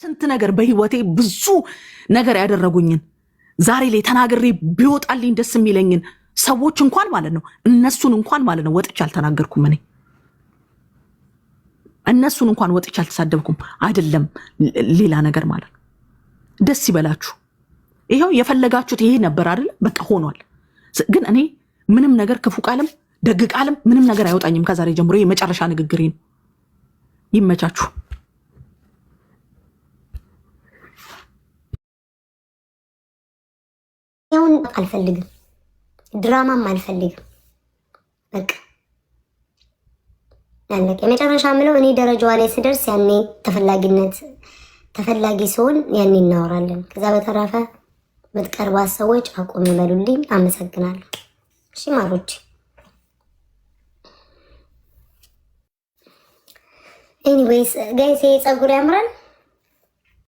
ስንት ነገር በህይወቴ ብዙ ነገር ያደረጉኝን ዛሬ ላይ ተናግሬ ቢወጣልኝ ደስ የሚለኝን ሰዎች እንኳን ማለት ነው እነሱን እንኳን ማለት ነው ወጥቼ አልተናገርኩም። እኔ እነሱን እንኳን ወጥቼ አልተሳደብኩም። አይደለም ሌላ ነገር ማለት ነው። ደስ ይበላችሁ። ይሄው የፈለጋችሁት ይሄ ነበር አይደል? በቃ ሆኗል። ግን እኔ ምንም ነገር ክፉ ቃልም ደግ ቃልም ምንም ነገር አይወጣኝም ከዛሬ ጀምሮ። የመጨረሻ ንግግሬ ነው። ይመቻችሁ። ያውን አልፈልግም፣ ድራማም አልፈልግም። በቃ ያለቀ የመጨረሻ ምለው እኔ ደረጃዋ ላይ ስደርስ ያኔ ተፈላጊ ሲሆን ያኔ እናወራለን። ከዛ በተረፈ የምትቀርባት ሰዎች አቁም ይበሉልኝ። አመሰግናለሁ። እሺ ማሮች። ኤኒዌይስ ጋይስ ፀጉር ያምራል።